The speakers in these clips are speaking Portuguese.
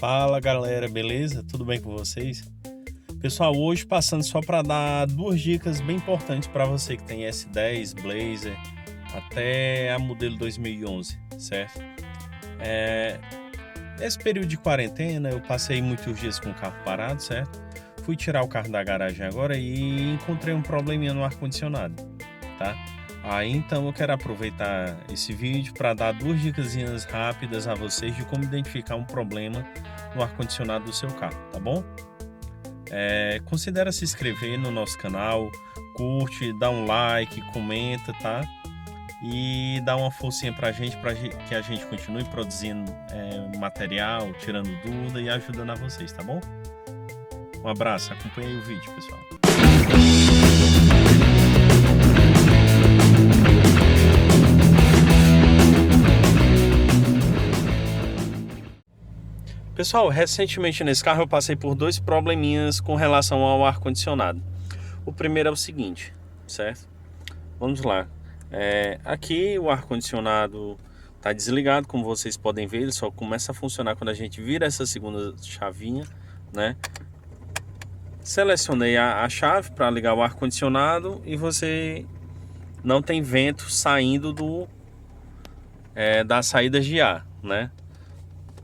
Fala galera, beleza? Tudo bem com vocês? Pessoal, hoje passando só para dar duas dicas bem importantes para você que tem S10, Blazer, até a modelo 2011, certo? Nesse período de quarentena eu passei muitos dias com o carro parado, certo? Fui tirar o carro da garagem agora e encontrei um probleminha no ar-condicionado, tá? Aí então eu quero aproveitar esse vídeo para dar duas dicasinhas rápidas a vocês de como identificar um problema no ar-condicionado do seu carro, tá bom? Considera se inscrever no nosso canal, curte, dá um like, comenta, tá? E dá uma forcinha pra gente que a gente continue produzindo material, tirando dúvida e ajudando a vocês, tá bom? Um abraço, acompanhe aí o vídeo, pessoal. Pessoal, recentemente nesse carro eu passei por dois probleminhas com relação ao ar-condicionado. O primeiro é o seguinte, certo? Vamos lá. Aqui o ar-condicionado está desligado, como vocês podem ver, ele só começa a funcionar quando a gente vira essa segunda chavinha, né? Selecionei a chave para ligar o ar-condicionado e você não tem vento saindo das saídas de ar, né?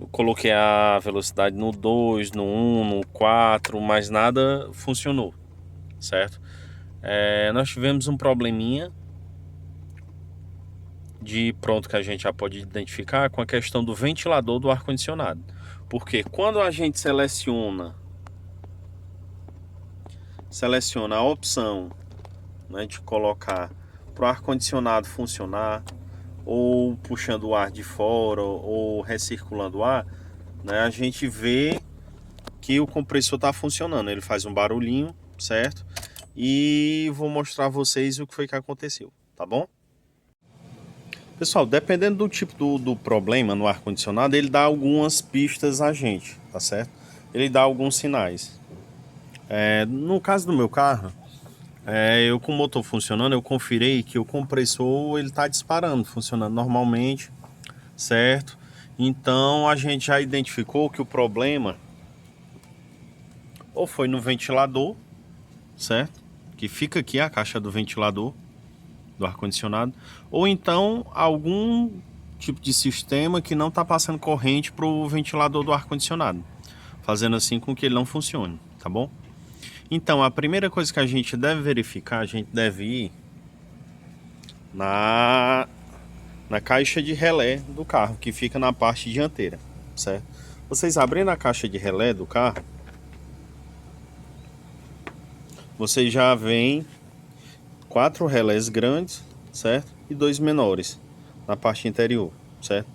Eu coloquei a velocidade no 2, no 1, no 4, mas nada funcionou, certo? Nós tivemos um probleminha de pronto que a gente já pode identificar com a questão do ventilador do ar-condicionado. Porque quando a gente seleciona a opção, né, de colocar para o ar-condicionado funcionar, ou puxando o ar de fora, ou recirculando o ar, né, a gente vê que o compressor está funcionando. Ele faz um barulhinho, certo? E vou mostrar a vocês o que foi que aconteceu, tá bom? Pessoal, dependendo do tipo do problema no ar-condicionado, ele dá algumas pistas a gente, tá certo? Ele dá alguns sinais. No caso do meu carro, eu com o motor funcionando, eu conferi que o compressor ele tá disparando, funcionando normalmente, certo? Então a gente já identificou que o problema ou foi no ventilador, certo? Que fica aqui a caixa do ventilador do ar-condicionado, ou então algum tipo de sistema que não está passando corrente para o ventilador do ar-condicionado, fazendo assim com que ele não funcione, tá bom? Então a primeira coisa que a gente deve verificar, a gente deve ir na caixa de relé do carro, que fica na parte dianteira, certo? Vocês abrindo a caixa de relé do carro, vocês já veem 4 relés grandes, certo? E 2 menores na parte interior, certo?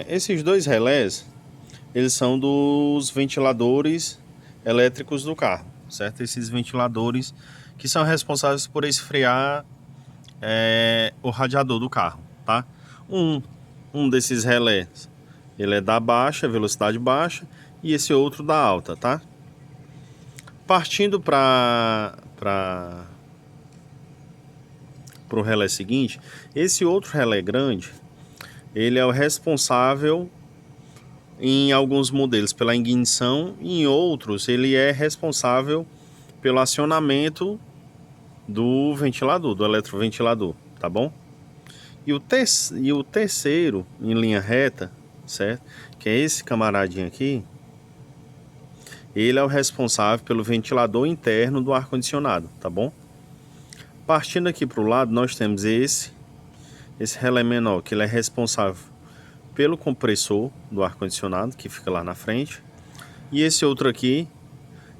Esses 2 relés, eles são dos ventiladores elétricos do carro, certo? Esses ventiladores que são responsáveis por esfriar o radiador do carro, tá? Um desses relés, ele é da baixa, velocidade baixa, e esse outro da alta, tá? Partindo para o relé seguinte, esse outro relé grande, ele é o responsável em alguns modelos pela ignição, e em outros ele é responsável pelo acionamento do ventilador, do eletroventilador, tá bom? E o terceiro em linha reta, certo? Que é esse camaradinho aqui, ele é o responsável pelo ventilador interno do ar-condicionado, tá bom? Partindo aqui para o lado, nós temos esse relé menor, que ele é responsável pelo compressor do ar-condicionado, que fica lá na frente. E esse outro aqui,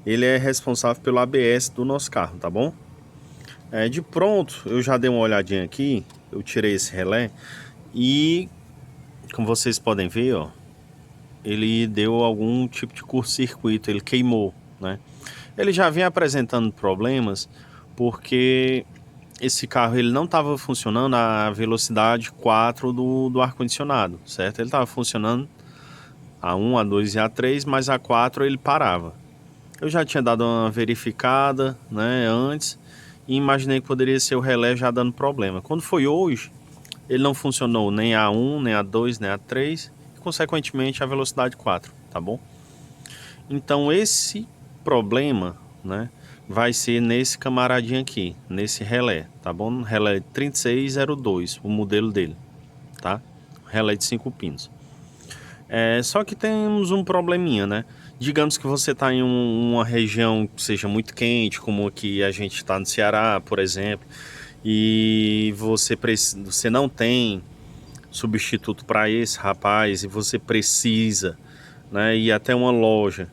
ele é responsável pelo ABS do nosso carro, tá bom? De pronto, eu já dei uma olhadinha aqui, eu tirei esse relé e, como vocês podem ver, ó, ele deu algum tipo de curto-circuito, ele queimou, né? Ele já vinha apresentando problemas porque esse carro ele não estava funcionando a velocidade 4 do ar-condicionado, certo? Ele estava funcionando a 1, a 2 e a 3, mas a 4 ele parava. Eu já tinha dado uma verificada, né, antes, e imaginei que poderia ser o relé já dando problema. Quando foi hoje, ele não funcionou nem a 1, nem a 2, nem a 3, e consequentemente a velocidade 4, tá bom? Então esse problema, né, vai ser nesse camaradinho aqui, nesse relé, tá bom? Relé 3602, o modelo dele, tá? Relé de 5 pinos. Só que temos um probleminha, né? Digamos que você está em uma região que seja muito quente, como aqui a gente está no Ceará, por exemplo, e você não tem substituto para esse rapaz e você precisa, né, ir até uma loja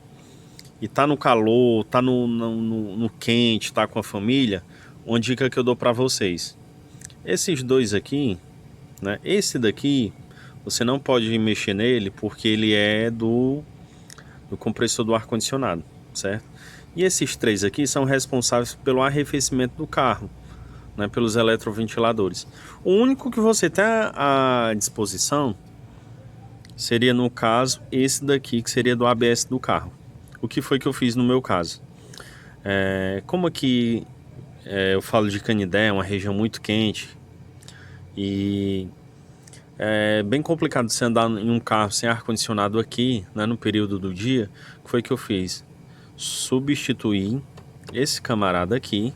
e tá no calor, tá no quente, tá com a família, uma dica que eu dou para vocês. Esses dois aqui, né, esse daqui, você não pode mexer nele porque ele é do compressor do ar-condicionado, certo? E esses três aqui são responsáveis pelo arrefecimento do carro, né, pelos eletroventiladores. O único que você tem à disposição seria, no caso, esse daqui, que seria do ABS do carro. O que foi que eu fiz no meu caso? Como aqui eu falo de Canindé, é uma região muito quente, e é bem complicado você andar em um carro sem ar-condicionado aqui, né, no período do dia. O que foi que eu fiz? Substituí esse camarada aqui,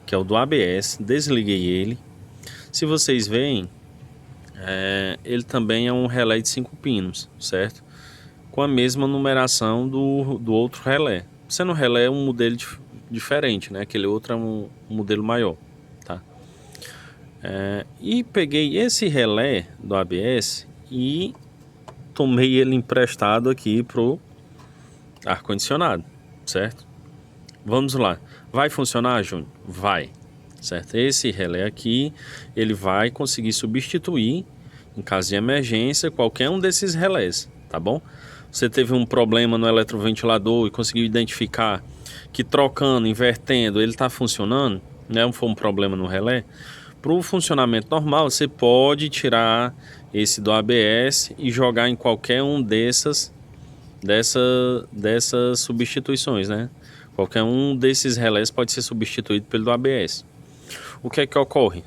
que é o do ABS, desliguei ele. Se vocês veem, ele também é um relé de 5 pinos, certo? Com a mesma numeração do outro relé. Sendo o relé um modelo diferente, né? Aquele outro é um modelo maior, tá? E peguei esse relé do ABS e tomei ele emprestado aqui pro ar-condicionado, certo? Vamos lá. Vai funcionar, Júnior? Vai, certo? Esse relé aqui, ele vai conseguir substituir, em caso de emergência, qualquer um desses relés, tá bom? Você teve um problema no eletroventilador e conseguiu identificar que trocando, invertendo, ele está funcionando, né? Foi um problema no relé. Para o funcionamento normal, você pode tirar esse do ABS e jogar em qualquer um dessas substituições, né? Qualquer um desses relés pode ser substituído pelo do ABS. O que é que ocorre?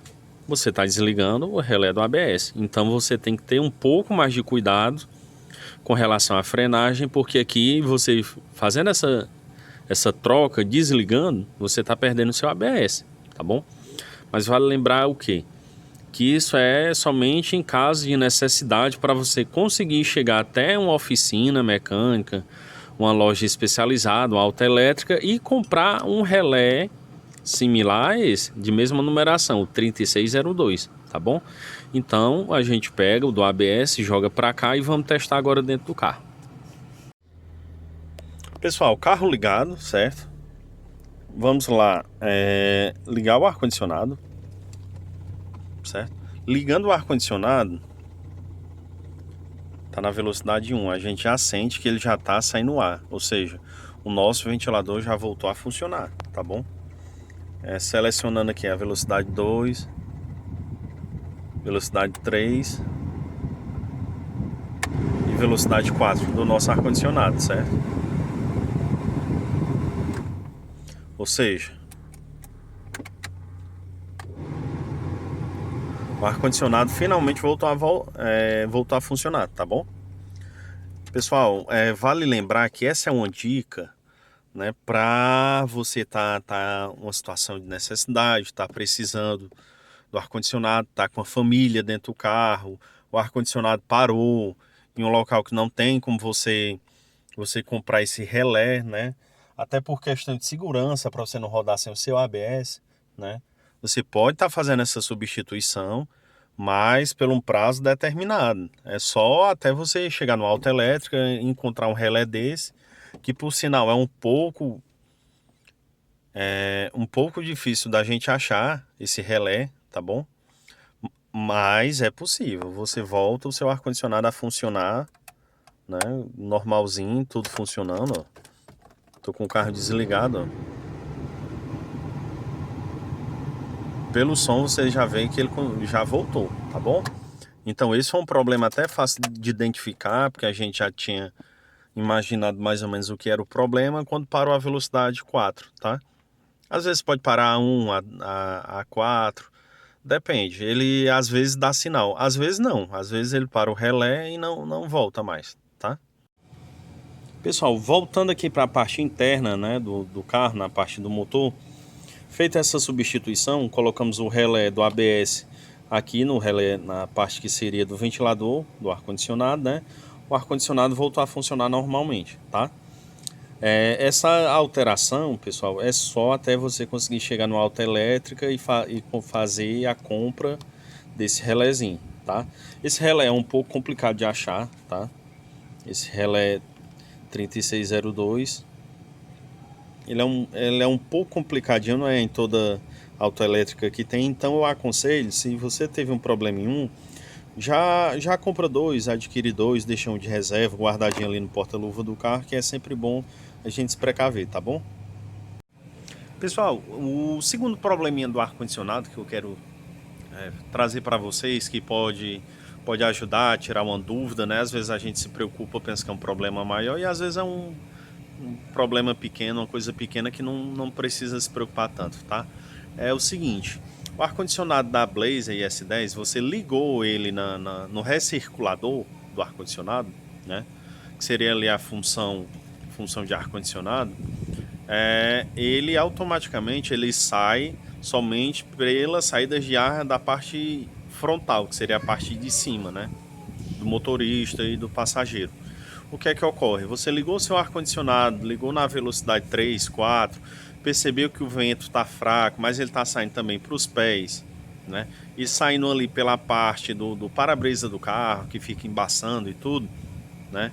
Você está desligando o relé do ABS, então você tem que ter um pouco mais de cuidado com relação à frenagem, porque aqui você fazendo essa troca, desligando, você está perdendo o seu ABS, tá bom? Mas vale lembrar o quê? Que isso é somente em caso de necessidade para você conseguir chegar até uma oficina mecânica, uma loja especializada, uma autoelétrica, e comprar um relé similar a esse, de mesma numeração, o 3602, tá bom? Então a gente pega o do ABS, joga para cá e vamos testar agora dentro do carro. Pessoal, carro ligado, certo? Vamos lá, ligar o ar-condicionado, certo? Ligando o ar-condicionado, tá na velocidade 1, a gente já sente que ele já tá saindo ar, ou seja, o nosso ventilador já voltou a funcionar, tá bom? Selecionando aqui a velocidade 2, velocidade 3 e velocidade 4 do nosso ar-condicionado, certo? Ou seja, o ar-condicionado finalmente voltou a funcionar, tá bom? Pessoal, vale lembrar que essa é uma dica, né, para você tá uma situação de necessidade, tá precisando do ar-condicionado, tá com a família dentro do carro, o ar-condicionado parou em um local que não tem como você comprar esse relé, né? Até por questão de segurança, para você não rodar sem o seu ABS, né? Você pode estar fazendo essa substituição, mas por um prazo determinado. É só até você chegar no autoelétrica e encontrar um relé desse, que por sinal é um pouco difícil da gente achar esse relé, tá bom? Mas é possível. Você volta o seu ar-condicionado a funcionar, né? Normalzinho, tudo funcionando, ó. Tô com o carro desligado, ó. Pelo som você já vê que ele já voltou, tá bom? Então esse foi um problema até fácil de identificar, porque a gente já tinha imaginado mais ou menos o que era o problema quando parou a velocidade 4, tá? Às vezes pode parar a 1, a 4, depende. Ele às vezes dá sinal, às vezes não. Às vezes ele para o relé e não volta mais, tá? Pessoal, voltando aqui para a parte interna, né, do carro, na parte do motor, feita essa substituição, colocamos o relé do ABS aqui no relé, na parte que seria do ventilador, do ar-condicionado, né? O ar-condicionado voltou a funcionar normalmente, tá? Essa alteração, pessoal, é só até você conseguir chegar no Auto Elétrica e fazer a compra desse relézinho, tá? Esse relé é um pouco complicado de achar, tá? Esse relé 3602, ele é um pouco complicadinho, não é em toda autoelétrica que tem, então eu aconselho, se você teve um problema em um, já compra dois, adquire dois, deixa um de reserva, guardadinho ali no porta-luva do carro, que é sempre bom a gente se precaver, tá bom? Pessoal, o segundo probleminha do ar-condicionado que eu quero trazer para vocês, que pode ajudar a tirar uma dúvida, né? Às vezes a gente se preocupa, pensa que é um problema maior e às vezes é um problema pequeno, uma coisa pequena que não precisa se preocupar tanto, tá? É o seguinte, o ar-condicionado da Blazer IS10, você ligou ele no recirculador do ar-condicionado, né? Que seria ali a função de ar-condicionado, ele automaticamente ele sai somente pelas saídas de ar da parte frontal, que seria a parte de cima, né? Do motorista e do passageiro. O que é que ocorre? Você ligou seu ar-condicionado, ligou na velocidade 3, 4, percebeu que o vento está fraco, mas ele está saindo também para os pés, né? E saindo ali pela parte do para-brisa do carro, que fica embaçando e tudo, né?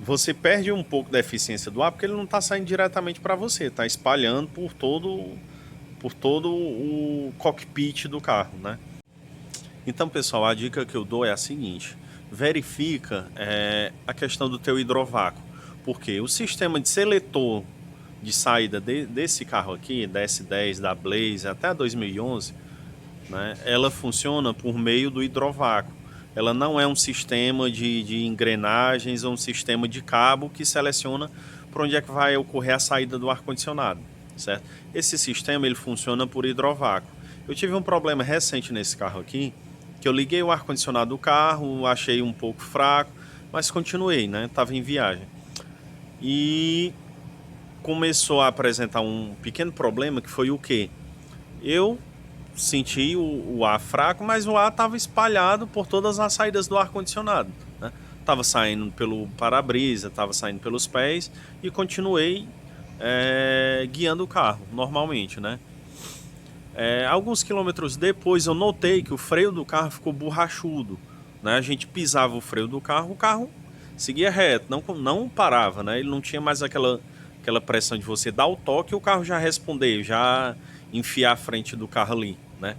Você perde um pouco da eficiência do ar porque ele não está saindo diretamente para você, está espalhando por todo o cockpit do carro, né? Então, pessoal, a dica que eu dou é a seguinte: verifica a questão do teu hidrovácuo, porque o sistema de seletor de saída desse carro aqui, da S10, da Blaze até a 2011, né, ela funciona por meio do hidrovácuo. Ela não é um sistema de engrenagens ou um sistema de cabo que seleciona por onde é que vai ocorrer a saída do ar-condicionado, certo? Esse sistema ele funciona por hidrovácuo. Eu tive um problema recente nesse carro aqui, que eu liguei o ar-condicionado do carro, achei um pouco fraco, mas continuei, né? Estava em viagem. E começou a apresentar um pequeno problema que foi o quê? Eu senti o ar fraco, mas o ar estava espalhado por todas as saídas do ar-condicionado, né? Tava saindo pelo para-brisa, estava saindo pelos pés e continuei guiando o carro normalmente, né? Alguns quilômetros depois eu notei que o freio do carro ficou borrachudo, né? A gente pisava o freio do carro, o carro seguia reto, não parava, né? Ele não tinha mais aquela pressão de você dar o toque e o carro já responder, já enfiar a frente do carro ali, né?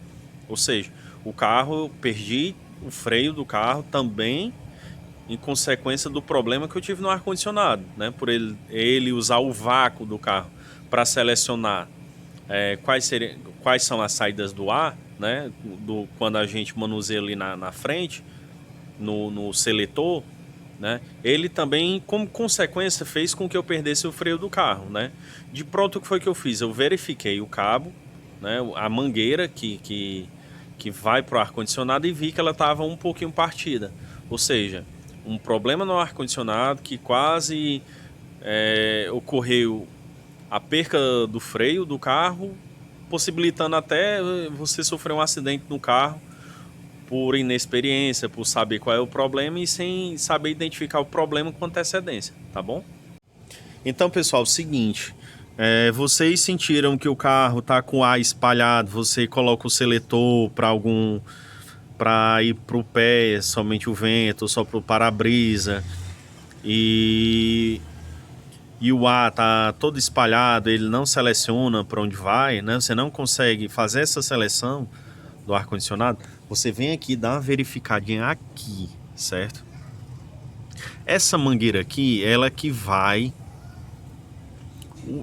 Ou seja, o carro, eu perdi o freio do carro também em consequência do problema que eu tive no ar-condicionado, né? Por ele usar o vácuo do carro para selecionar quais são as saídas do ar, né? Quando a gente manuseia ali na frente, no seletor, né? Ele também, como consequência, fez com que eu perdesse o freio do carro, né? De pronto, o que foi que eu fiz? Eu verifiquei o cabo, né? A mangueira que vai para o ar-condicionado e vi que ela estava um pouquinho partida. Ou seja, um problema no ar-condicionado que quase ocorreu a perca do freio do carro, possibilitando até você sofrer um acidente no carro por inexperiência, por saber qual é o problema e sem saber identificar o problema com antecedência, tá bom? Então, pessoal, seguinte, vocês sentiram que o carro está com ar espalhado, você coloca o seletor para ir para o pé, somente o vento, só para o para-brisa, e o ar tá todo espalhado, ele não seleciona para onde vai, né? Você não consegue fazer essa seleção do ar-condicionado. Você vem aqui, dá uma verificadinha aqui, certo? Essa mangueira aqui, ela que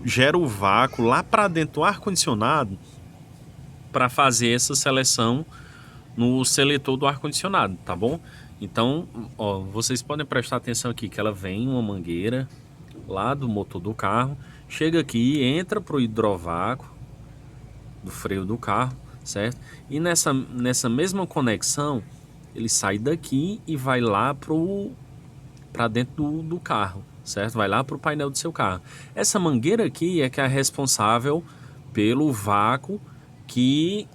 gera o vácuo lá para dentro do ar-condicionado para fazer essa seleção no seletor do ar-condicionado, tá bom? Então, ó, vocês podem prestar atenção aqui que ela vem uma mangueira lá do motor do carro, chega aqui, entra pro hidrovácuo do freio do carro, certo? E nessa mesma conexão, ele sai daqui e vai lá para dentro do carro, certo? Vai lá para o painel do seu carro. Essa mangueira aqui é que é responsável pelo vácuo que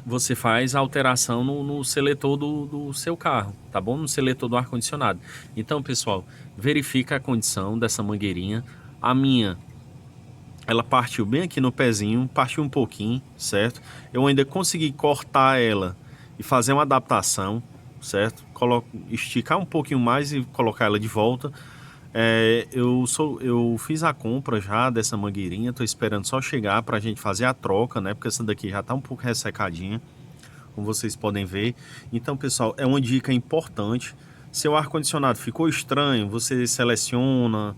você faz a alteração no seletor do seu carro, tá bom? No seletor do ar-condicionado. Então, pessoal, verifica a condição dessa mangueirinha. A minha, ela partiu bem aqui no pezinho, partiu um pouquinho, certo? Eu ainda consegui cortar ela e fazer uma adaptação, certo? Esticar um pouquinho mais e colocar ela de volta. Eu fiz a compra já dessa mangueirinha, tô esperando só chegar pra gente fazer a troca, né? Porque essa daqui já tá um pouco ressecadinha, como vocês podem ver. Então, pessoal, é uma dica importante. Se o ar-condicionado ficou estranho, você seleciona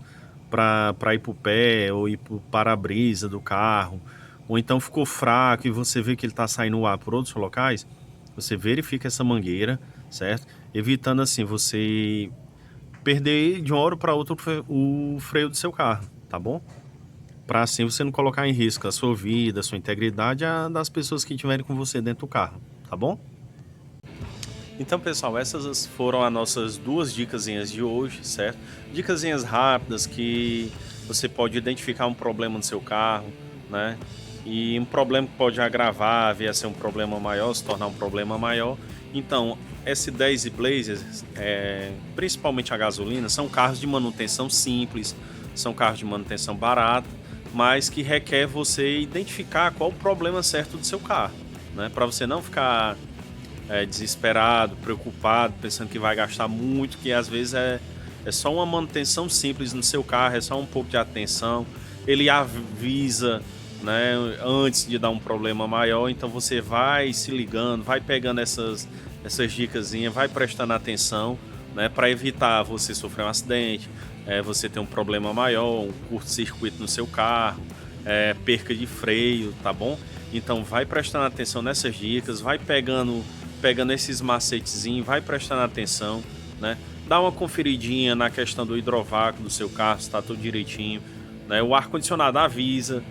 para ir para o pé ou ir para o para-brisa do carro, ou então ficou fraco e você vê que ele está saindo o ar por outros locais, você verifica essa mangueira, certo? Evitando assim você perder de uma hora para outra o freio do seu carro, tá bom? Para assim você não colocar em risco a sua vida, a sua integridade, a das pessoas que estiverem com você dentro do carro, tá bom? Então, pessoal, essas foram as nossas duas dicasinhas de hoje, certo? Dicasinhas rápidas que você pode identificar um problema no seu carro, né? E um problema que pode agravar, vir a ser um problema maior, se tornar um problema maior. Então, S10 e Blazer, principalmente a gasolina, são carros de manutenção simples, são carros de manutenção barata, mas que requer você identificar qual o problema certo do seu carro, né? Para você não ficar desesperado, preocupado, pensando que vai gastar muito, que às vezes é só uma manutenção simples no seu carro, é só um pouco de atenção. Ele avisa, né, antes de dar um problema maior, então você vai se ligando, vai pegando essas dicasinhas, vai prestando atenção, né, para evitar você sofrer um acidente, você ter um problema maior, um curto-circuito no seu carro, perca de freio, tá bom? Então vai prestando atenção nessas dicas, vai pegando esses macetezinhos, vai prestando atenção, né? Dá uma conferidinha na questão do hidrovácuo do seu carro, se está tudo direitinho, né? O ar-condicionado avisa,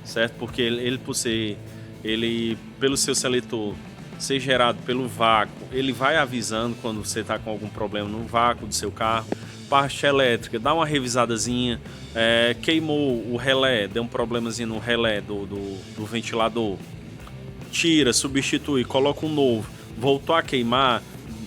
certo? Porque ele pelo seu seletor ser gerado pelo vácuo, ele vai avisando quando você está com algum problema no vácuo do seu carro. Parte elétrica, dá uma revisadazinha, queimou o relé, deu um problemazinho no relé do ventilador, tira, substitui, coloca um novo. Voltou a queimar,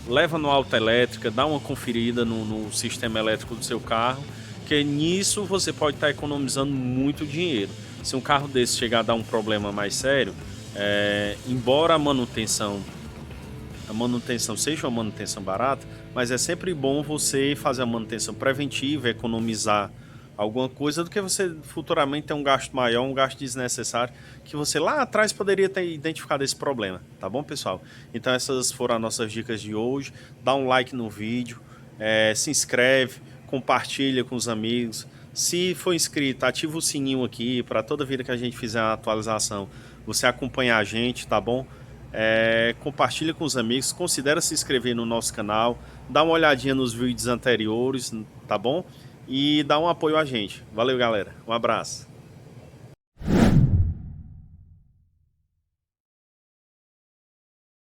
leva no autoelétrica, dá uma conferida no sistema elétrico do seu carro, que nisso você pode estar economizando muito dinheiro. Se um carro desse chegar a dar um problema mais sério, embora a manutenção seja uma manutenção barata, mas é sempre bom você fazer a manutenção preventiva, economizar alguma coisa, do que você futuramente ter um gasto maior, um gasto desnecessário, que você lá atrás poderia ter identificado esse problema, tá bom, pessoal? Então essas foram as nossas dicas de hoje. Dá um like no vídeo, se inscreve, compartilha com os amigos. Se for inscrito, ativa o sininho aqui para toda vida que a gente fizer uma atualização, você acompanhar a gente, tá bom? Compartilha com os amigos, considera se inscrever no nosso canal, dá uma olhadinha nos vídeos anteriores, tá bom? E dá um apoio a gente. Valeu, galera. Um abraço.